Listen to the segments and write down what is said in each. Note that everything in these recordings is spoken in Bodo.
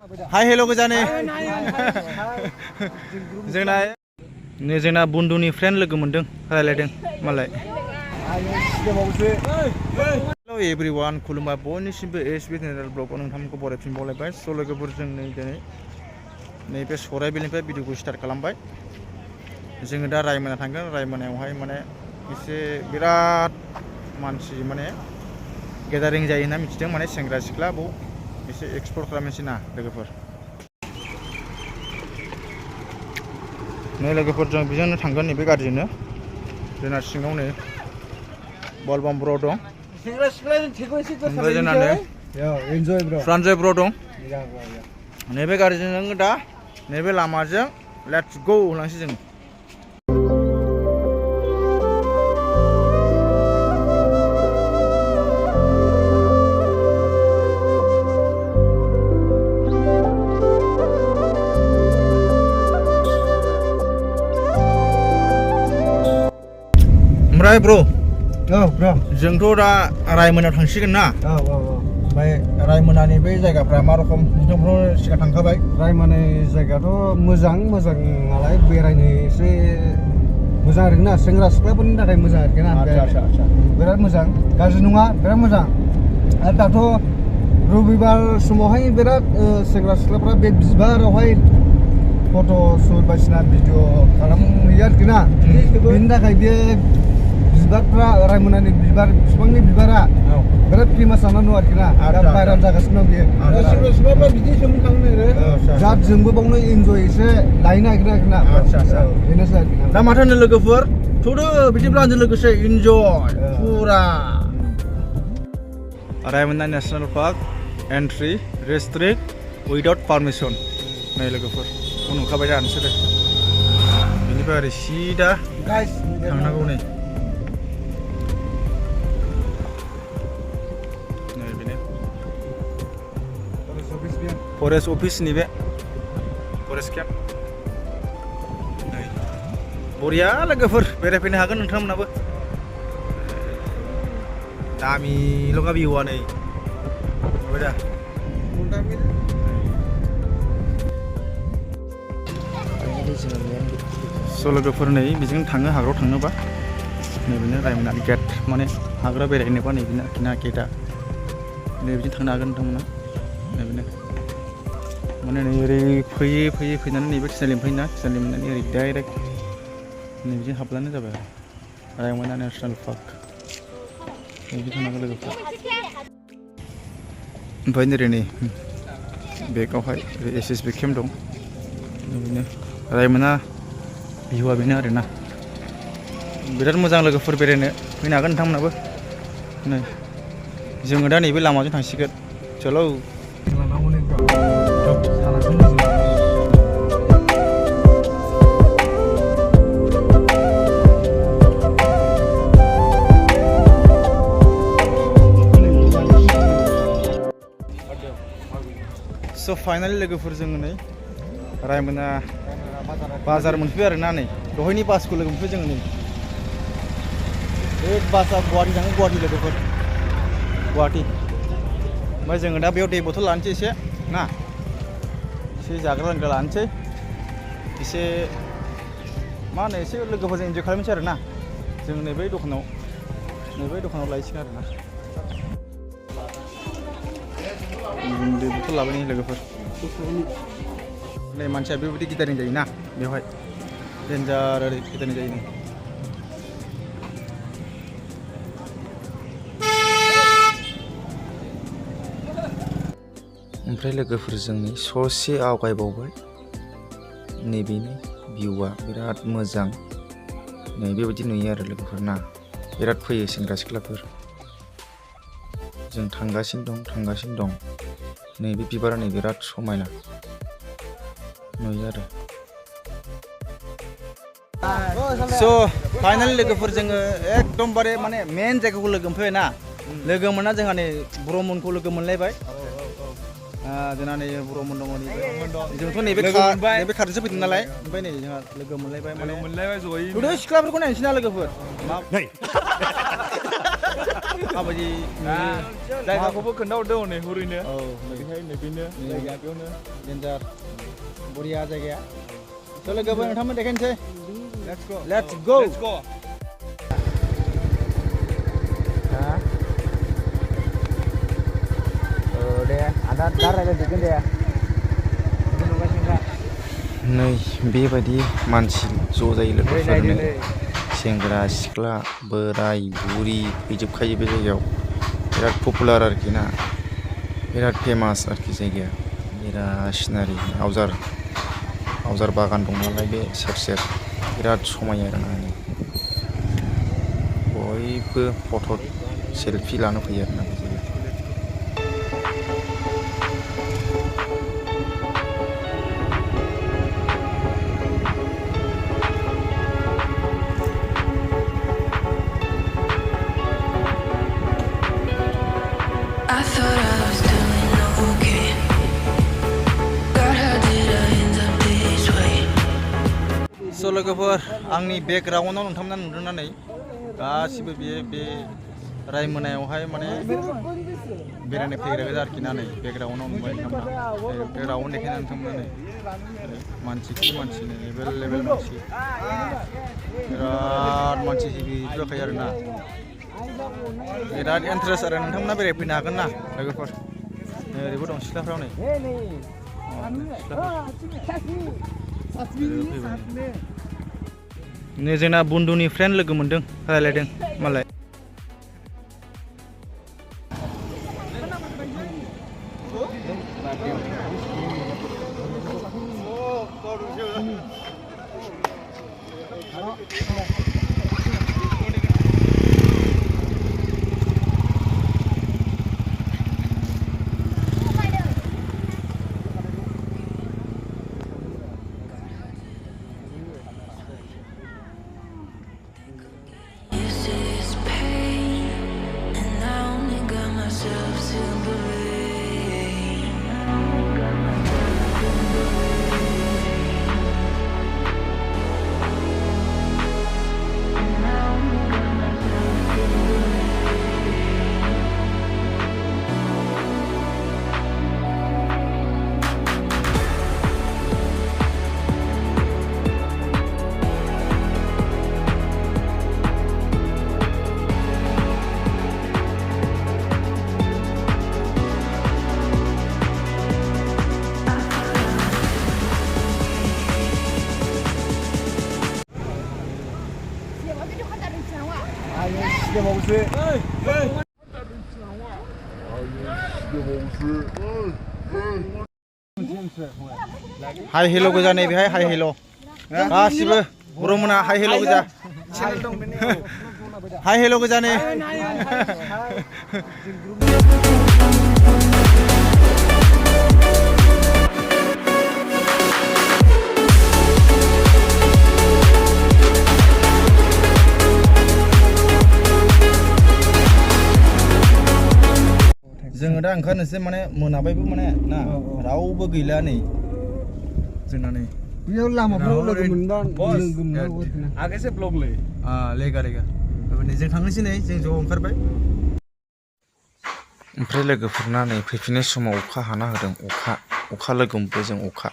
हाय हेल' गोजानि जोंना बन्दुनि फ्रेन्ड लोगो मोनदों रायलायदों मालाय हेल' एभ्रिवान खुलुमबाय बयनिसिमबो एसबि जेनेरेल ब्लगआव नोंथांमोनखौ बरायफिन बावलायबाय स' लोगोफोर जों दिनै नैबे सराइबिलनिफ्राय भिडिअखौ स्टार्ट खालामबाय जोङो दा रायमना थांगोन रायमनायावहाय माने एसे बिराद मानसि माने गेदारिं जायो होनना मिथिदों माने सेंग्रा सिख्ला बाव एसे एक्सप्लर खालामनोसै ना लोगोफोर नै लोगोफोर जों बेजोंनो थांगोन नैबे गारिजोंनो जोंना सिङाव नै बलबाम ब्र दं ओमफ्राय जोंना नै फ्रान्जय ब्र दं नैबे गारिजों दा नैबे लामाजों लेट्स गो होनलांसै जों ओमफ्राय ब्र जोंथ' दा रायमनायाव थांसिगोन ना ओमफ्राय रायमनानि बे जायगाफ्रा मा रखम नोंथांफ्राव सिगां थांखाबाय रायमना जायगायाथ' मोजां नालाय बेरायनो एसे मोजां आरोना सेंग्रा सिख्लाफोरनि थाखाय मोजां आरोना बिराद मोजां गाज्रि नङा बिराद मोजां आरो दाथ' रबिबार समावहाय बिराद सेंग्रा सिख्लाफ्रा बे बिबारावहाय फट' शुट बायदिसिना भिडिअ खालामहैयो आरोखि ना बेनि थाखाय बे बिबारफ्रा रायमनानि बिफांनि बिबारा बिराद फेमास जानानै दं आरोखि ना भाइरेल जागासिनो दं बेयो जात जोंबो बावनो इन्जय एसे लायनो नागिरो आरोखि ना बेनोसै दा माथो होनो लोगोफोर थौदो बिदिब्ला आंजों लोगोसे इन्जय फुरा रायमना national park entry restrict without permission नै लोगोफोर नुखाबाय दा नोंसोरो बेनिफ्राय ओरै सिदा थांनांगौ नै फरेस्ट अफिस नैबे फरेस्ट केम्प बरिया लोगोफोर बेरायफैनो हागोन नोंथांमोनाबो दामिल' भिउआ नै नुबाय दा स' लोगोफोर नै बेजों थाङो हाग्रायाव थाङोबा नैबेनो रायमनानि गेट माने हाग्रा बेरायनोबा नैबेनो आरोखि ना गेटआ नैबेजों थांनो हागोन नोंथांमोना नैबेनो माने नै ओरै फैनानै नैबे थिनालि फैना थिनालि मोननानै ओरै डाइरेक्ट नैबेजों हाबलानो जाबाय रायमना नेसनेल पार्क नैबे थांनांगौ लोगोफोर ओमफ्राय ओरै नै बेकआवहाय SSB केम्प दं बेनो रायमना भिउआ बेनो आरोना बिराद मोजां लोगोफोर बेरायनो फैनो हागोन नोंथांमोनाबो नै जोङो दा नैबे लामाजों थांसिगोन चलो स' फाइनालि लोगोफोर जोङो नै रायमना बाजार मोनफैबाय आरोना नै दहायनि बासखौ लोगो मोनफैबाय जोङो नै बे बासआ गुवाहाटि थाङो गुवाहाटि लोगोफोर गुवाहाटि ओमफ्राय जोङो दा बेयाव दै बथल लानोसै एसे ना एसे जाग्रा लोंग्रा लानोसै एसे मा होनो एसे लोगोफोरजों इन्जय खालामनोसै आरोना जों नैबे दखानाव लायसिगोन आरोना दै बथल लाबाय लोगोफोर नै मानसिया बेबायदि गिदारिं जायोना बेवहाय डेन्जार ओरै गिदारिं जायो ओमफ्राय लोगोफोर जोंनि ससे आवगायबावबाय नैबेनि भिउआ बिराद मोजां नै बेबायदि नुयो आरो लोगोफोर ना बिराद फैयो सेंग्रा सिख्लाफोर जों थांगासिनो दं नैबे बिबारा नै बिराद समायना नुयो आरो स' फाइनालि लोगोफोर जोङो एकदमबारे माने मेन जायगाखौ लोगो मोनफैबाय ना लोगो मोनना जोंहा नै ब्रह्मनखौ लोगो मोनलायबाय जोंना नै ब्रह्मन दङ जोंथ' नैबे खारजोंसो फैदों नालाय ओमफ्राय नै जोंहा लोगो मोनलायबाय जयै सिख्लाफोरखौ नायनोसै ना लोगोफोर माबायदि जायगाखौबो खोन्थाहरदो हनै हरैनो औ बेहाय नैबेनो जायगाया बेयावनो डेन्जार बरिया जायगाया थ' लोगोफोर नोंथांमोन देखायनोसै लेट्स गो दे आदा दा रायज्लायजोबगोन दे नै बेबायदि मानसि ज' जायो लोगोफोरनो सेंग्रा सिख्ला बोराय बुरि फैजोबखायो बे जायगायाव बिराद पपुलार आरोखि ना बिराद फेमास आरोखि जायगाया बिराद सिनारि आवजार बागान दं नालाय बे सेर सेर बिराद समायो आरोना बयबो फट' सेलफि लानो फैयो आरोना बे जायगायाव I thought I was doing okay. God, how did I end up this way? स' लोगोफोर आंनि बेकग्राउन्डआव नोंथांमोना नुदोंना नै गासिबो बे रायमोनायावहाय माने बेरायनो फैग्रा गोजा आरोखि ना नै बेकग्राउन्डआव नुबाय नोंथांमोना बेकग्राउन्ड देखायना नोंथांमोना नै मानसि नै एभेलेबेल मानसि बिराद मानसि जाखायो आरोना बिराद इन्टारेस्ट आरो नोंथांमोना बेरायफैनो हागोन ना लोगोफोर ओरैबो दं सिख्लाफ्राव नै नै जोंना बन्दुनि फ्रेन्ड लोगो मोनदों रायलायदों मालाय This is pain, and I only got myself to blame. 시계 먹으세요. Hi hello' गोजा नै बेहाय हाय हेल' गासिबो बर'मोना हाय हेल' गोजा हाय हेल' गोजा नै जोङो दा ओंखारनोसै माने मोनाबायबो माने ना रावबो गैला नै जोंना नै बेयाव लामाफ्राव लोगो मोनबा आगेसे ब्लग ले लेगा जों थांनोसै नै जों ज' ओंखारबाय ओमफ्राय लोगोफोरना नै फैफिननाय समाव अखा हाना होदों अखा लोगो मोनबाय जों अखा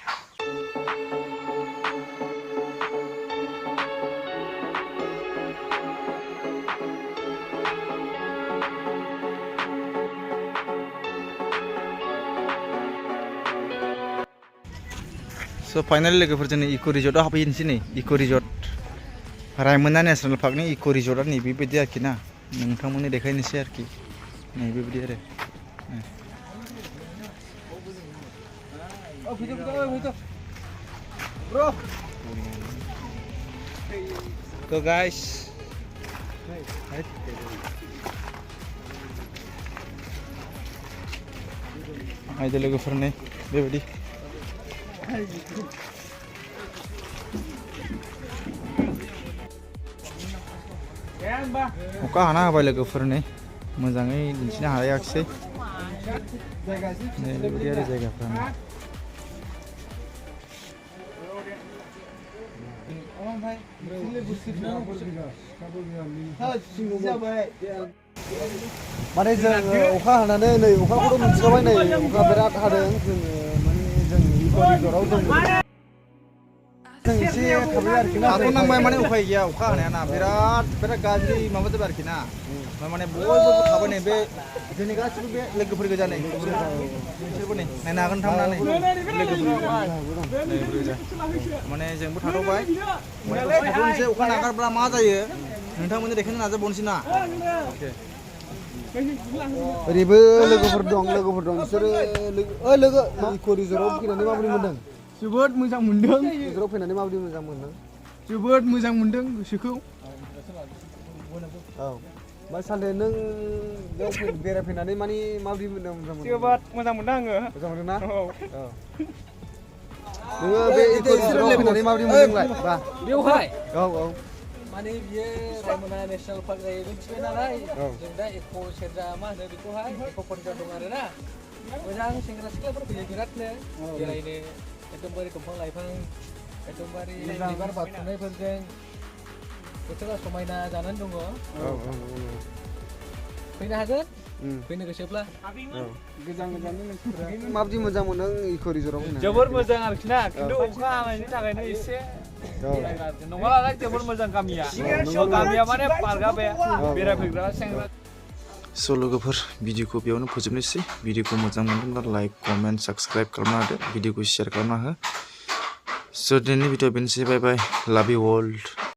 स' फाइनाल लोगोफोर जोंनि इक' रिजर्टआव हाबहैनोसै नै इक' रिजर्ट रायमना नेसनेल पार्कनि इक' रिजर्टआ नै बेबायदि आरोखि ना नोंथांमोननो देखायनोसै आरोखि नै बेबायदि आरो Go guys Haydi लोगोफोर नै बेबायदि अखा हाना होबाय लोगोफोर नै मोजाङै दिन्थिनो हायाखिसै नै बेबायदि आरो जायगाफ्रा माने जों अखा हानानै नै अखाखौथ' मिथिखाबाय नै अखा बिराद हादों जोङो माने जों इक' रिजर्टआव जों एसे थाबाय आरोखि ना हाथ' नांबाय माने उफाय गैया अखा हानाया ना बिराद गाज्रि माबा जाबाय आरोखि ना माने बयबो थाबाय नै बे जोंनि गासिबो बे लोगोफोर गोजा नै बिसोरबो नै नायनो हागोन थांनानै माने जोंबो थाथ'बाय थाथ'नोसै अखा नागारब्ला मा जायो नोंथांमोननो देखायनो नाजाबावनोसै ना ओरैबो लोगोफोर दं बिसोरो लोगो इक' रिजर्टआव फैनानै माबोरै मोनदों जोबोद मोजां मोनदों रिजर्टआव फैनानै माबोरै मोजां मोनदों जोबोद मोजां मोनदों गोसोखौ औ ओमफ्राय सानदे नों बेयाव बेरायफैनानै माने माबोरै मोनदों मोजां मोनदों जोबोद मोजां मोनदों आङो मोजां मोनदों ना औ नोङो बे इक' रिजर्टआव फैनानै माबोरै मोनदोंलाय बा बेवहाय औ माने बियो रायमना नेसनेल पार्क जायो मिथिबाय नालाय जों दा इक' सेरजा मा होनो बेखौहाय इक' करिडर दं आरो ना मोजां सेंग्रा सिख्लाफोर फैयो बिरादनो बेरायनो एकदमबारे दंफां लाइफां एकदमबारे बिबार बारफुनायफोरजों बोथोरा समायना जानानै दङ फैनो हागोन फैनो गोसोब्ला माबायदि मोजां मोनदों इक' रिजर्टआव फैनानै जोबोद मोजां आरोखि ना खिन्थु अखा हानायनि थाखायनो एसे नङालाय जोबोद मोजां गामिया गामिया माने पार्कआ बे बेरायफैग्रा सेंग्रा स' लोगोफोर भिडिअखौ बेयावनो फोजोबनोसै भिडिअखौ मोजां मोनदोंब्ला लाइक कमेन्ट साबस्क्राइब खालामना होदो भिडिअखौ शेयार खालामना हो स' दिनैनि भिडिअ बेनोसै बाय बाय लाभ इउ अल